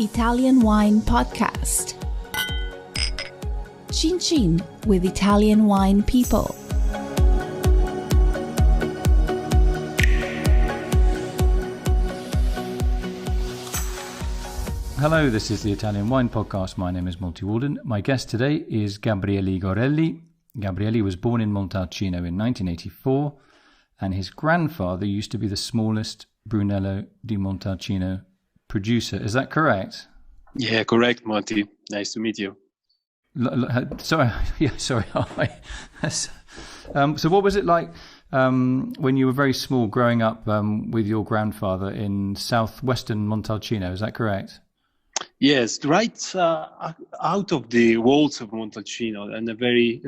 Italian Wine Podcast. Chin Chin with Italian wine people. Hello, this is the Italian Wine Podcast. My name is Monty Waldin. My guest today is Gabriele Gorelli. Gabriele was born in Montalcino in 1984, and his grandfather used to be the smallest Brunello di Montalcino producer. Is that correct? Yeah, correct, Monty. Nice to meet you. Sorry. Hi. So what was it like when you were very small growing up with your grandfather in southwestern Montalcino? Is that correct? Yes, right out of the walls of Montalcino and a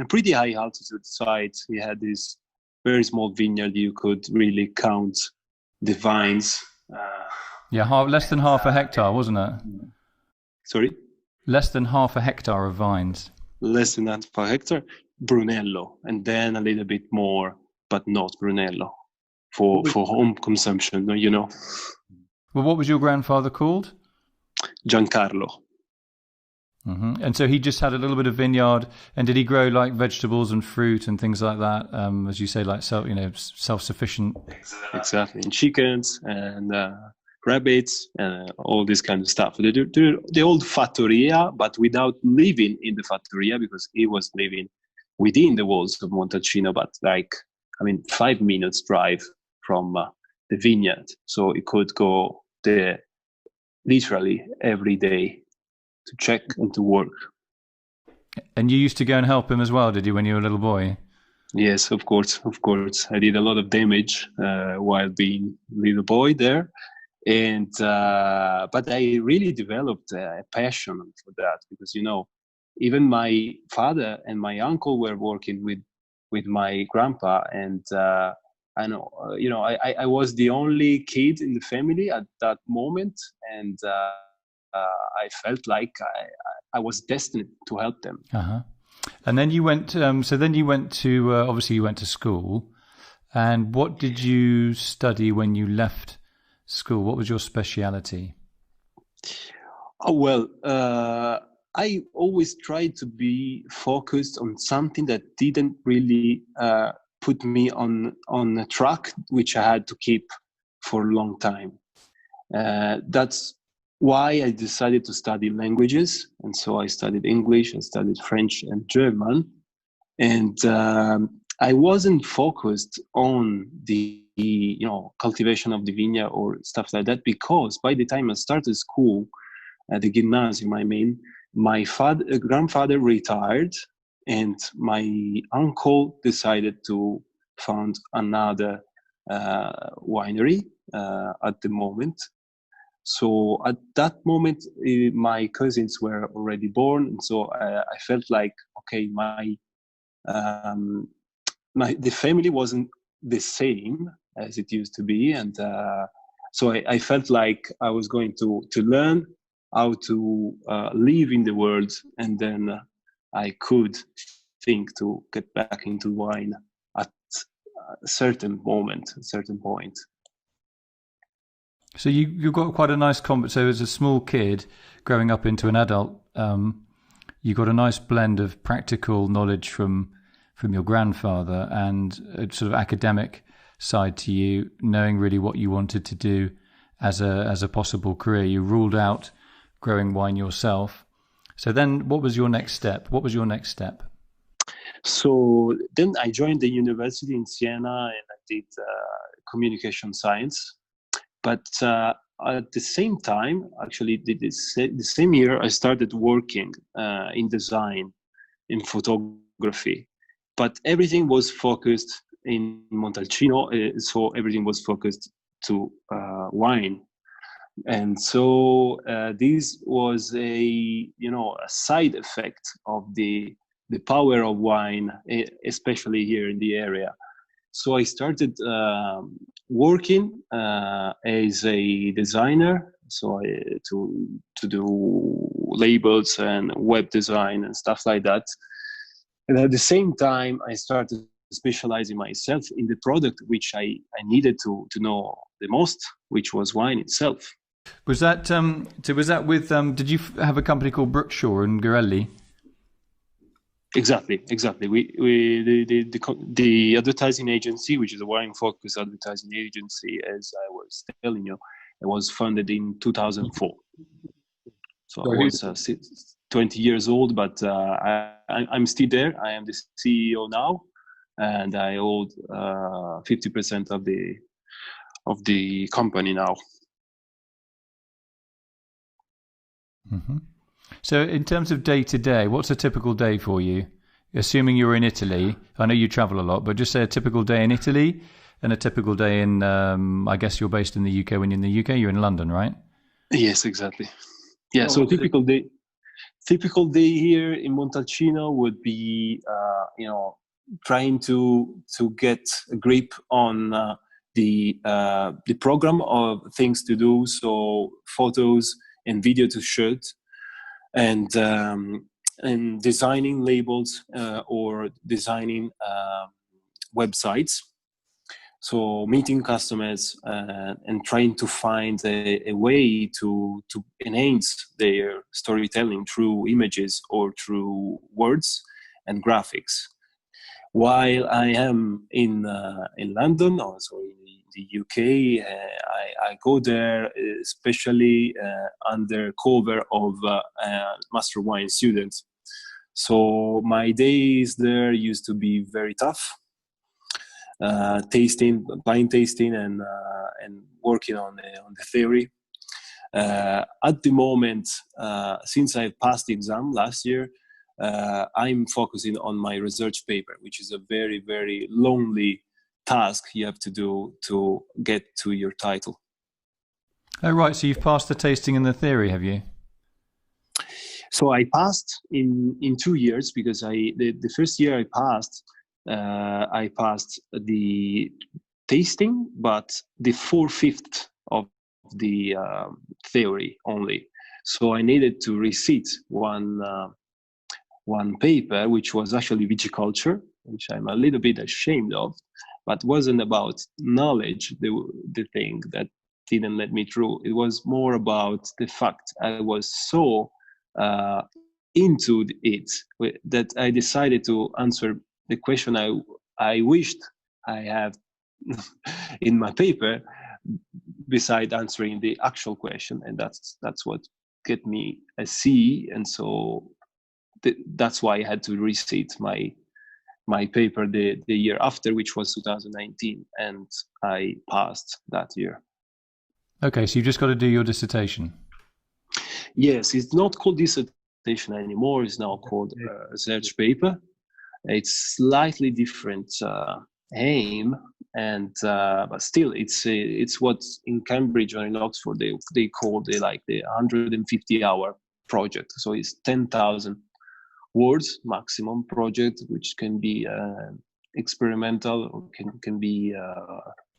pretty high altitude site. We had this very small vineyard. You could really count the vines. Less than half a hectare, wasn't it? Sorry? Less than half a hectare of vines. Less than half a hectare, Brunello, and then a little bit more, but not Brunello, for home consumption, you know. Well, what was your grandfather called? Giancarlo. Mm-hmm. And so he just had a little bit of vineyard, and did he grow like vegetables and fruit and things like that? As you say, like self-sufficient. Exactly, and chickens and rabbits and all this kind of stuff. The old fattoria, but without living in the fattoria, because he was living within the walls of Montalcino, but 5 minutes drive from the vineyard, so he could go there literally every day to check and to work. And you used to go and help him as well, did you, when you were a little boy? Yes, of course. I did a lot of damage while being a little boy there, and but I really developed a passion for that, because even my father and my uncle were working with my grandpa, and I was the only kid in the family at that moment, and I felt like I was destined to help them. Uh-huh. And then you went. Then you went to obviously you went to school. And what did you study when you left school? What was your speciality? Oh, well, I always tried to be focused on something that didn't really put me on a track which I had to keep for a long time. That's why I decided to study languages, and so I studied English, I studied French and German, and I wasn't focused on the cultivation of the vineyard or stuff like that, because by the time I started school at the gymnasium, my grandfather retired, and my uncle decided to found another winery at the moment. So at that moment, my cousins were already born, and so I felt like, okay, the family wasn't the same as it used to be, and so I felt like I was going to learn how to live in the world, and then I could think to get back into wine at a certain point. So you got quite a nice So as a small kid growing up into an adult, you got a nice blend of practical knowledge from your grandfather and a sort of academic side to you, knowing really what you wanted to do as a possible career. You ruled out growing wine yourself. So then what was your next step? So then I joined the university in Siena, and I did communication science. But at the same time, actually, the same year, I started working in design, in photography. But everything was focused in Montalcino, so everything was focused to wine. And so this was a side effect of the power of wine, especially here in the area. So I started working as a designer, so to do labels and web design and stuff like that. And at the same time, I started specializing myself in the product which I needed to know the most, which was wine itself. Was that so? Was that with? Did you have a company called BROOKSHAW&GORELLI? Exactly. The advertising agency, which is a wine focused advertising agency, as I was telling you, it was funded in 2004. So I was 20 years old, but I'm still there. I am the CEO now, and I hold 50% of the company now. Mm-hmm. So in terms of day to day, what's a typical day for you? Assuming you're in Italy, I know you travel a lot, but just say a typical day in Italy and a typical day in, I guess you're based in the UK. When you're in the UK, you're in London, right? Yes, exactly. Yeah, so typical day here in Montalcino would be, trying to get a grip on the program of things to do, so photos and video to shoot, and designing labels or designing websites. So meeting customers and trying to find a way to enhance their storytelling through images or through words and graphics. While I am in London, also in the UK, I go there especially under cover of master wine students. So my days there used to be very tough. Wine tasting, and working on the theory. At the moment, since I passed the exam last year, I'm focusing on my research paper, which is a very, very lonely task you have to do to get to your title. Oh, right. So you've passed the tasting and the theory, have you? So I passed in 2 years, because the first year I passed the tasting, but the 4/5 of the theory only. So I needed to recite one paper, which was actually viticulture, which I'm a little bit ashamed of, but wasn't about knowledge, the thing that didn't let me through. It was more about the fact I was so into it that I decided to answer the question I wished I had in my paper, beside answering the actual question, and that's what get me a C. And so that's why I had to recite my paper the year after, which was 2019, and I passed that year. Okay, so you've just got to do your dissertation. Yes, it's not called dissertation anymore. It's now called research paper. It's slightly different aim, and but still, it's what in Cambridge or in Oxford they call the 150-hour project. So it's 10,000 words maximum project, which can be experimental, or can be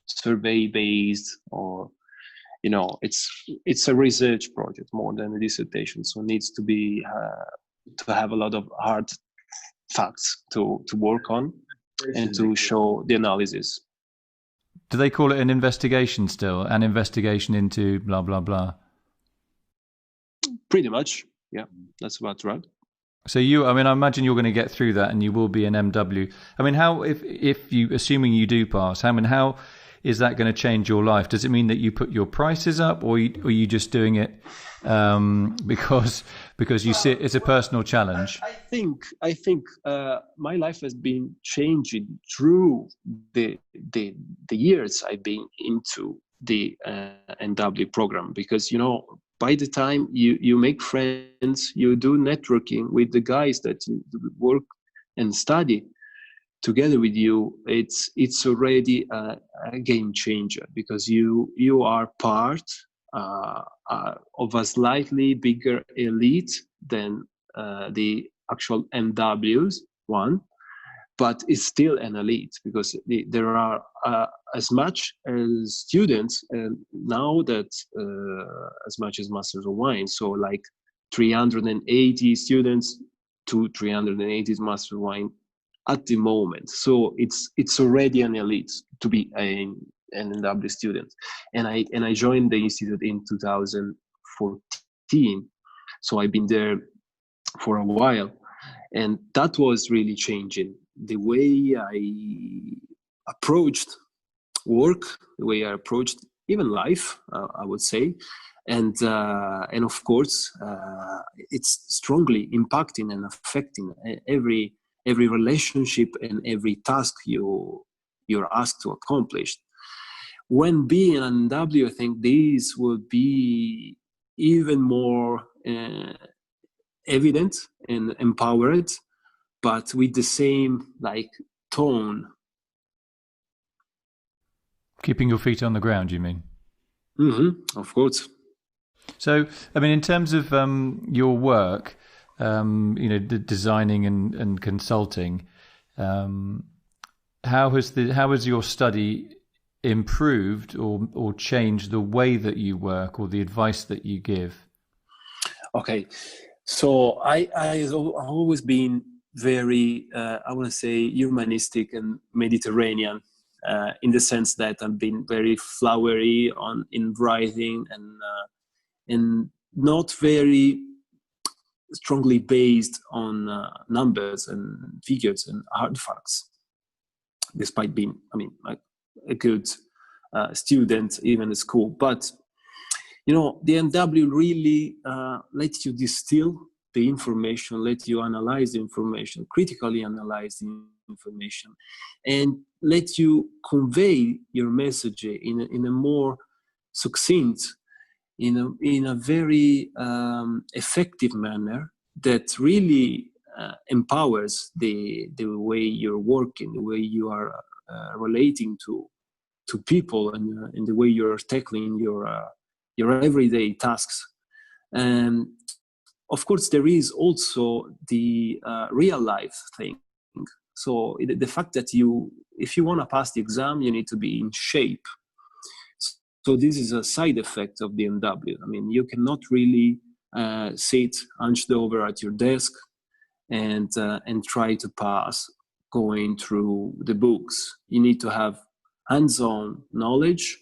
survey based, or it's a research project more than a dissertation. So it needs to be to have a lot of hard facts to work on and to show the analysis. Do they call it an investigation still? An investigation into blah, blah, blah? Pretty much, yeah. That's about right. So I imagine you're going to get through that and you will be an MW. I mean, how, if you, assuming you do pass, how is that going to change your life? Does it mean that you put your prices up, or are you just doing it because you see it's a personal challenge? I think my life has been changing through the years I've been into the NW program, because by the time you make friends, you do networking with the guys that you work and study together with you, it's already a game changer, because you are part of a slightly bigger elite than the actual NWs one, but it's still an elite, because there are as much as students now that as much as Masters of Wine. So 380 students to 380 Masters of Wine at the moment. So it's already an elite to be an NW student, and I joined the institute in 2014. So I've been there for a while, and that was really changing the way I approached work, the way I approached even life, I would say, and of course, it's strongly impacting and affecting every relationship and every task you're asked to accomplish. When being an NW, I think this will be even more evident and empowered, but with the same like tone. Keeping your feet on the ground, you mean? Mm-hmm, of course. So, I mean, in terms of your work, designing and consulting, how has your study improved or changed the way that you work or the advice that you give? Okay, so I've always been very, I want to say, humanistic and Mediterranean, in the sense that I've been very flowery in writing and not very strongly based on numbers and figures and hard facts, despite being, a good student even in school. But the NW really lets you distill the information, let you analyze the information, critically analyze the information, and let you convey your message in a more succinct, in a very effective manner that really empowers the way you're working, the way you are relating to people, and the way you're tackling your everyday tasks. And of course, there is also the real life thing. So the fact that if you want to pass the exam, you need to be in shape. So this is a side effect of the NW. I mean, you cannot really sit hunched over at your desk and try to pass going through the books. You need to have hands-on knowledge,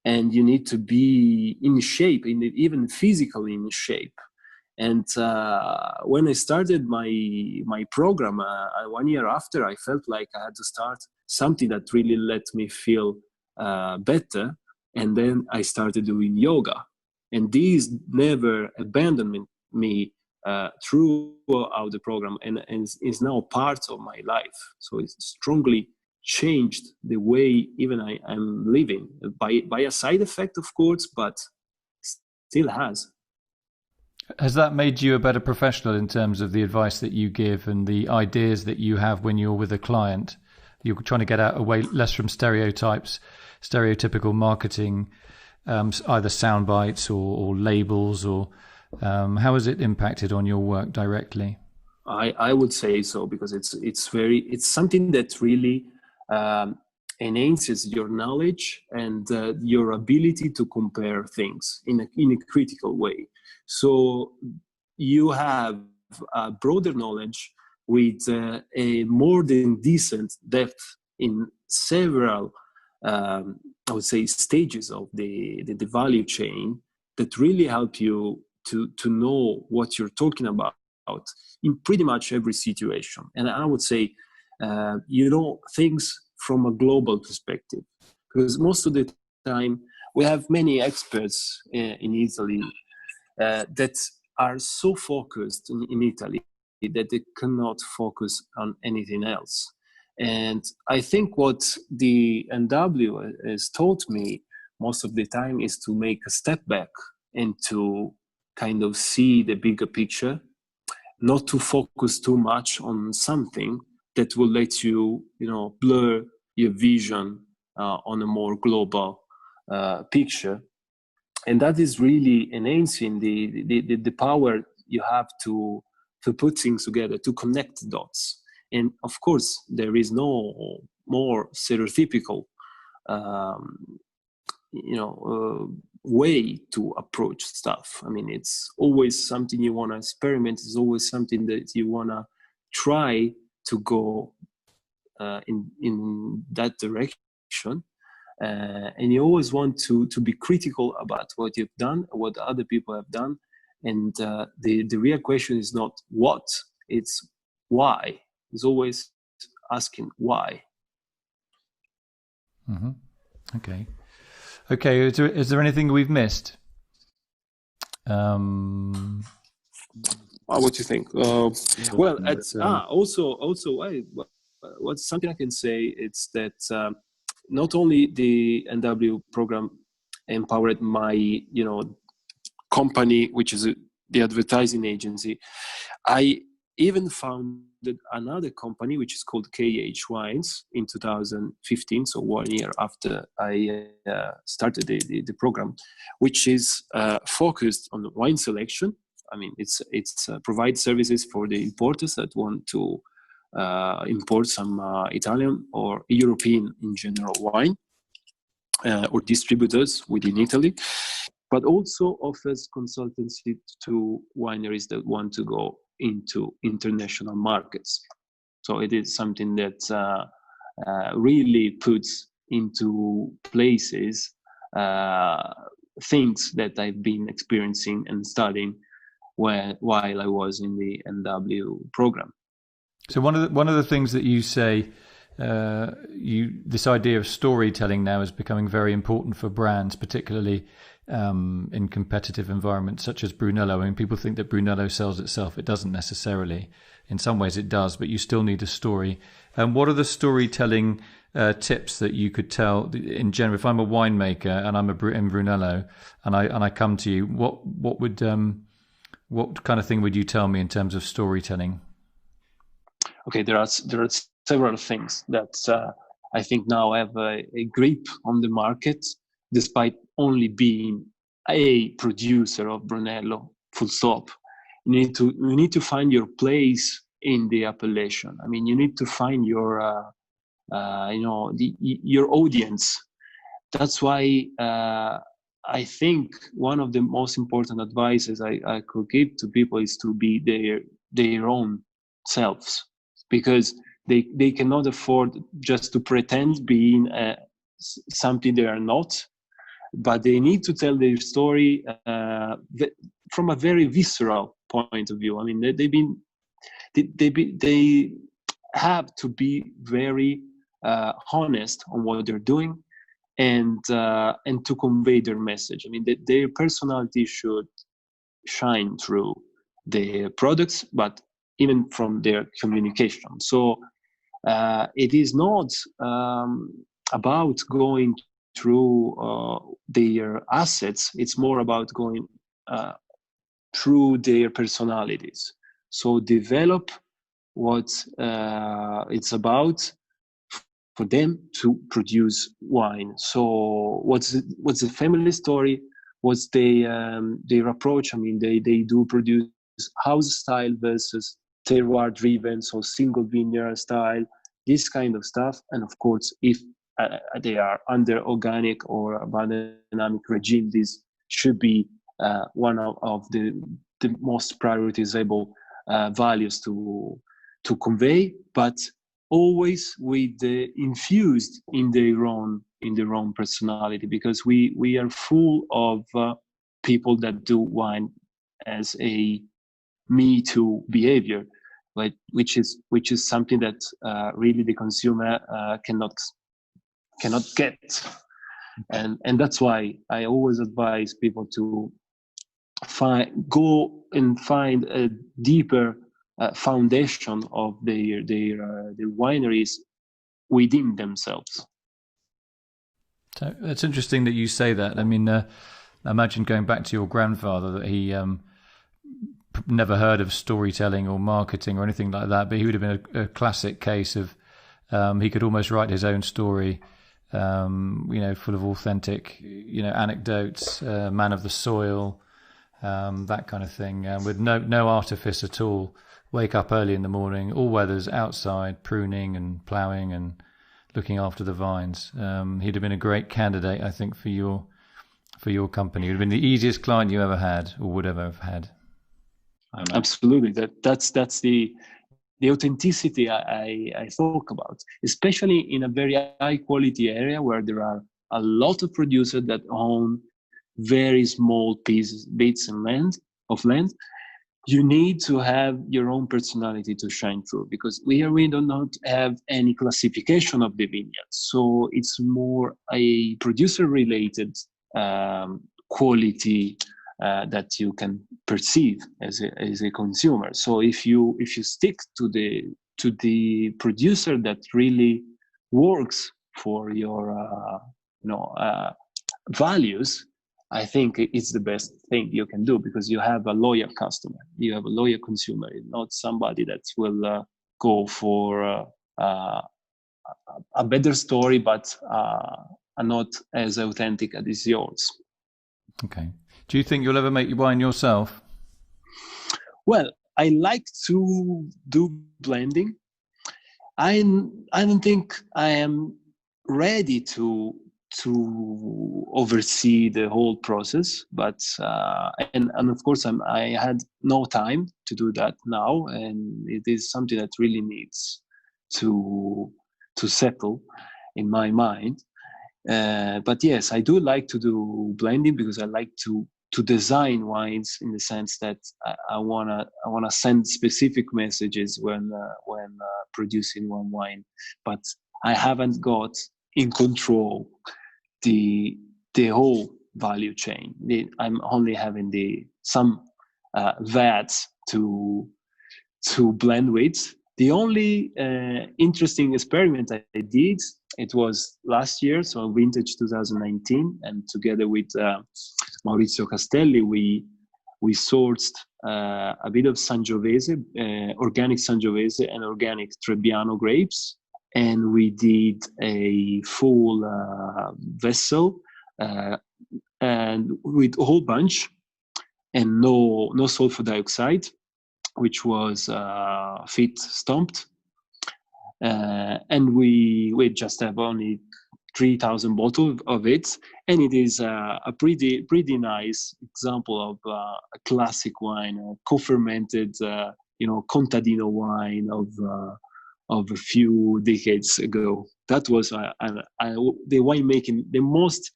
and you need to be in shape, even physically in shape. And when I started my program 1 year after, I felt like I had to start something that really let me feel better. And then I started doing yoga, and these never abandoned me throughout the program, and is now part of my life. So it's strongly changed the way even I'm living, by a side effect, of course, but still has. Has that made you a better professional in terms of the advice that you give and the ideas that you have when you're with a client? You're trying to get away less from stereotypical marketing, either sound bites or labels, or how has it impacted on your work directly? I would say so, because it's something that really enhances your knowledge and your ability to compare things in a critical way. So you have a broader knowledge with a more than decent depth in several, I would say, stages of the value chain that really help you to know what you're talking about in pretty much every situation. And I would say, things from a global perspective, because most of the time we have many experts in Italy that are so focused in Italy that they cannot focus on anything else. And I think what the NW has taught me most of the time is to make a step back and to kind of see the bigger picture, not to focus too much on something that will let you, blur your vision on a more global picture. And that is really enhancing the power you have to put things together, to connect dots. And of course, there is no more stereotypical, way to approach stuff. I mean, it's always something you want to experiment. It's always something that you want to try to go in that direction. and you always want to be critical about what you've done, what other people have done, and the real question is not what, it's why. It's always asking why. Mm-hmm. Okay. Is there anything we've missed? What do you think? Well, what's something I can say? It's that not only the NW program empowered my, company, which is the advertising agency. I even founded another company which is called KH Wines in 2015, so 1 year after I started the program, which is focused on wine selection. I mean, it's provide services for the importers that want to import some Italian or European in general wine, or distributors within Italy, but also offers consultancy to wineries that want to go into international markets. So it is something that really puts into places things that I've been experiencing and studying while I was in the NW program. So one of the things that you say, this idea of storytelling now is becoming very important for brands, particularly in competitive environments such as Brunello. I mean, people think that Brunello sells itself. It doesn't necessarily. In some ways it does, but you still need a story. And what are the storytelling tips that you could tell in general? If I'm a winemaker and I'm in Brunello and I come to you, what kind of thing would you tell me in terms of storytelling? Okay, there are several things that I think now have a grip on the market, despite only being a producer of Brunello, full stop. You need to find your place in the appellation. I mean, you need to find your your audience. That's why I think one of the most important advices I could give to people is to be their own selves, because they cannot afford just to pretend being something they are not, but they need to tell their story from a very visceral point of view. I mean, they have to be very honest on what they're doing and to convey their message. I mean, their personality should shine through their products, but even from their communication. So it is not about going through their assets. It's more about going through their personalities. So develop what it's about for them to produce wine. So what's the family story? What's their approach? I mean, they do produce house style versus terroir driven, so single vineyard style, this kind of stuff. And of course, if they are under organic or biodynamic regime, this should be one of the most prioritizable values to convey, but always with the infused in their own personality, because we are full of people that do wine as a me too behavior, but which is something that really the consumer cannot get, and that's why I always advise people to go and find a deeper foundation of their wineries within themselves. So it's interesting that you say that. I mean, imagine going back to your grandfather, that he never heard of storytelling or marketing or anything like that, but he would have been a classic case of he could almost write his own story, full of authentic, anecdotes, man of the soil, that kind of thing, with no artifice at all. Wake up early in the morning, all weathers, outside, pruning and ploughing and looking after the vines. He'd have been a great candidate, I think, for your company. He'd have been the easiest client you ever had or would ever have had. Absolutely. That's the authenticity I talk about, especially in a very high quality area where there are a lot of producers that own very small bits of land. You need to have your own personality to shine through, because we do not have any classification of the vineyard. So it's more a producer-related quality that you can perceive as a consumer. So if you stick to the producer that really works for your values, I think it's the best thing you can do, because you have a loyal customer, you have a loyal consumer, not somebody that will go for a better story, but not as authentic as yours. Okay. Do you think you'll ever make your wine yourself? Well, I like to do blending. I don't think I am ready to oversee the whole process, but and of course I had no time to do that now, and it is something that really needs to settle in my mind. But yes, I do like to do blending, because I like to design wines in the sense that I wanna send specific messages when producing one wine, but I haven't got in control the whole value chain. I'm only having some vats to blend with. The only interesting experiment I did, it was last year, so vintage 2019, and together with Maurizio Castelli, we sourced a bit of Sangiovese, organic Sangiovese and organic Trebbiano grapes, and we did a full vessel and with a whole bunch, and no sulfur dioxide, which was feet stomped, and we just have only 3,000 bottles of it, and it is a pretty nice example of a classic wine, a co-fermented contadino wine of a few decades ago. That was the winemaking, the most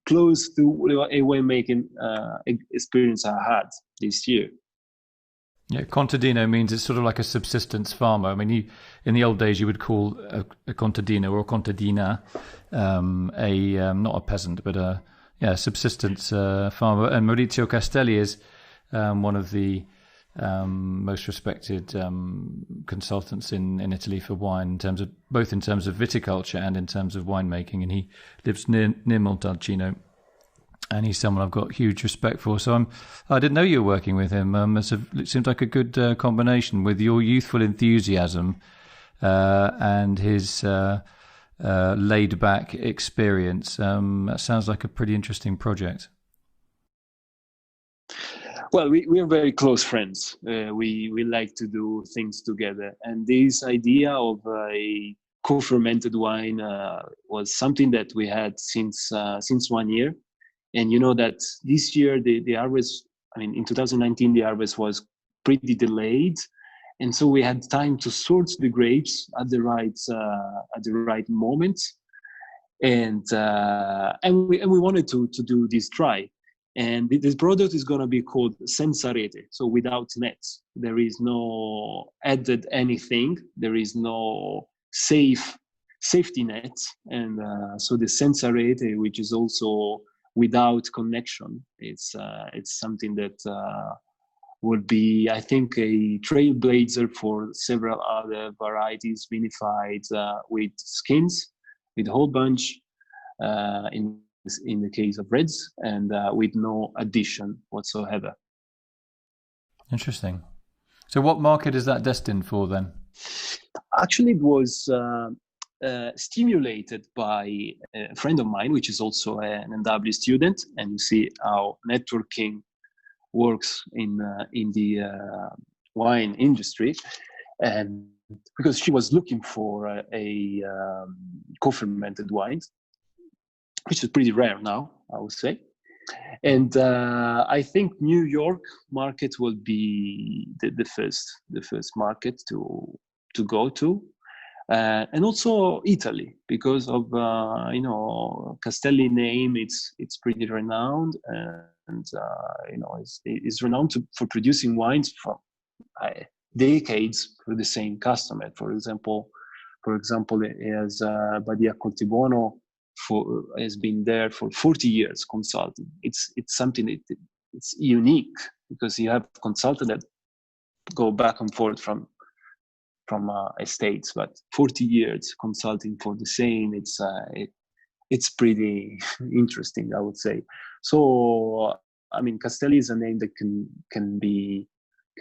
close to a winemaking experience I had this year. Yeah, contadino means it's sort of like a subsistence farmer. I mean, in the old days, you would call a contadino or a contadina not a peasant, but a subsistence farmer. And Maurizio Castelli is one of the most respected consultants in Italy for wine, both in terms of viticulture and in terms of winemaking. And he lives near Montalcino. And he's someone I've got huge respect for. So I didn't know you were working with him. It seems like a good combination with your youthful enthusiasm and his laid-back experience. That sounds like a pretty interesting project. Well, we are very close friends. We like to do things together. And this idea of a co-fermented wine was something that we had since 1 year. And you know that this year the harvest, in 2019 the harvest was pretty delayed, and so we had time to sort the grapes at the right moment, and we wanted to do this try. And this product is going to be called senza rete, so without nets. There is no added anything. There is no safety net, and so the senza rete, which is also without connection, it's something that would be, I think, a trailblazer for several other varieties vinified with skins, with a whole bunch in the case of reds, and with no addition whatsoever. Interesting. So what market is that destined for then? Actually, it was stimulated by a friend of mine, which is also an NW student, and you see how networking works in the wine industry. And because she was looking for a co-fermented wine, which is pretty rare now, I would say. And I think New York market will be the first market to go to. and also Italy, because of Castelli name. It's pretty renowned, and is renowned for producing wines from decades for the same customer. For example, as Badia Coltibuono has been there for 40 years consulting. It's something it's unique, because you have consultants that go back and forth from estates, but 40 years consulting for the same, it's pretty interesting, I would say. So I mean, Castelli is a name that can be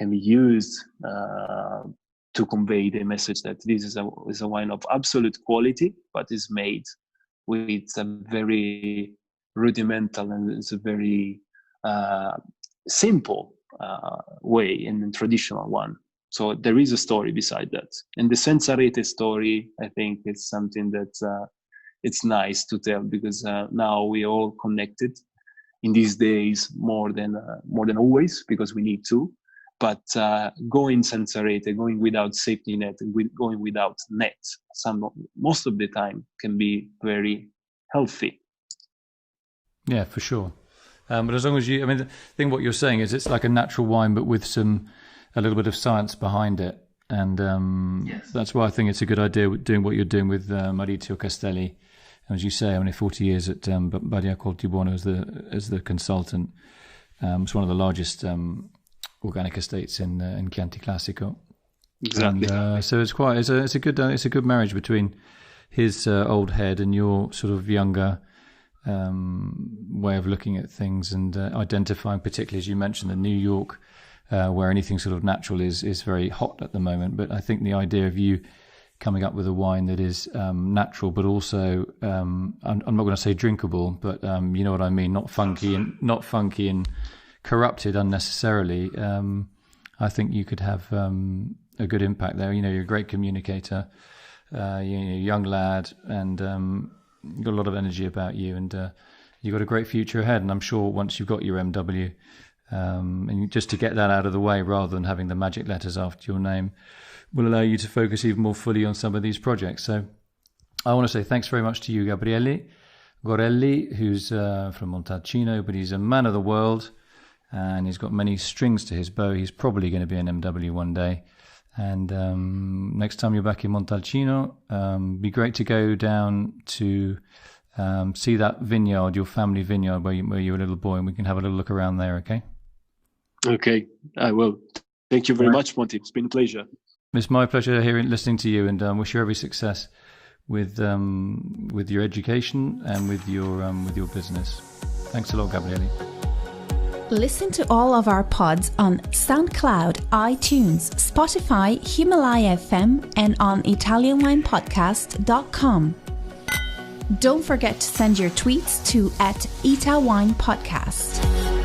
used to convey the message that this is a wine of absolute quality, but is made with a very rudimental and it's a very simple way, and a traditional one. So there is a story beside that. And the Sensarete story, I think, is something that it's nice to tell, because now we all connected in these days more than always, because we need to. But going Sensarete, going without safety net, and going without net, most of the time can be very healthy. Yeah, for sure. But as long as I mean, the thing what you're saying is it's like a natural wine, but with a little bit of science behind it. And yes. That's why I think it's a good idea doing what you're doing with Maurizio Castelli. As you say, I mean, 40 years at Badia Coltibuono as the consultant. It's one of the largest organic estates in Chianti Classico. Exactly. And, so it's a good marriage between his old head and your sort of younger way of looking at things, and identifying, particularly as you mentioned, the New York, where anything sort of natural is very hot at the moment. But I think the idea of you coming up with a wine that is natural, but also I'm not going to say drinkable, but you know what I mean, not funky and corrupted unnecessarily. I think you could have a good impact there. You know, you're a great communicator, you're a young lad, and you've got a lot of energy about you, and you've got a great future ahead. And I'm sure once you've got your MW, and just to get that out of the way rather than having the magic letters after your name, will allow you to focus even more fully on some of these projects. So I want to say thanks very much to you, Gabriele Gorelli, who's from Montalcino, but he's a man of the world, and he's got many strings to his bow. He's probably going to be an MW one day. And next time you're back in Montalcino, be great to go down to see that vineyard, your family vineyard, where you were a little boy, and we can have a little look around there, okay? Okay, I will. Thank you very much, Monty. It's been a pleasure. It's my pleasure listening to you, and wish you every success with your education and with your business. Thanks a lot, Gabriele. Listen to all of our pods on SoundCloud, iTunes, Spotify, Himalaya FM, and on ItalianWinePodcast.com. Don't forget to send your tweets to @ItaWinePodcast.